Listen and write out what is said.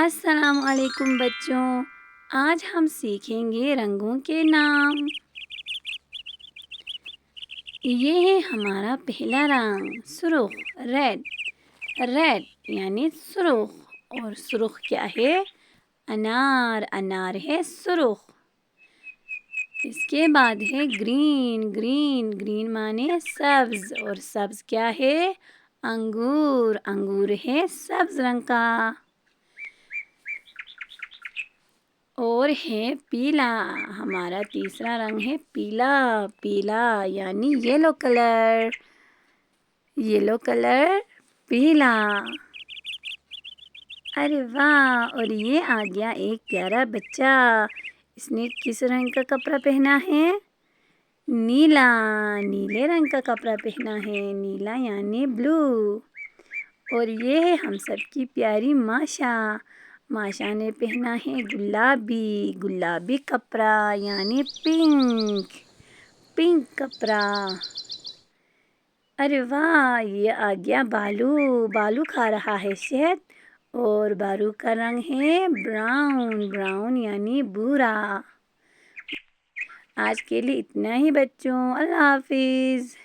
السلام علیکم بچوں، آج ہم سیکھیں گے رنگوں کے نام۔ یہ ہے ہمارا پہلا رنگ سرخ، ریڈ۔ ریڈ یعنی سرخ، اور سرخ کیا ہے؟ انار، انار ہے سرخ۔ اس کے بعد ہے گرین، گرین، گرین مانے سبز، اور سبز کیا ہے؟ انگور، انگور ہے سبز رنگ کا۔ اور ہے پیلا، ہمارا تیسرا رنگ ہے پیلا، پیلا یعنی یلو کلر، یلو کلر پیلا۔ ارے واہ! اور یہ آ گیا ایک پیارا بچہ، اس نے کس رنگ کا کپڑا پہنا ہے؟ نیلا، نیلے رنگ کا کپڑا پہنا ہے، نیلا یعنی بلو۔ اور یہ ہے ہم سب کی پیاری ماشا، ماشا نے پہنا ہے گلابی، گلابی کپڑا یعنی پنک، پنک کپڑا۔ ارے واہ! یہ آ گیا بالو، بالو کھا رہا ہے شہد، اور بالو کا رنگ ہے براؤن، براؤن یعنی بھورا۔ آج کے لیے اتنا ہی بچوں، اللہ حافظ۔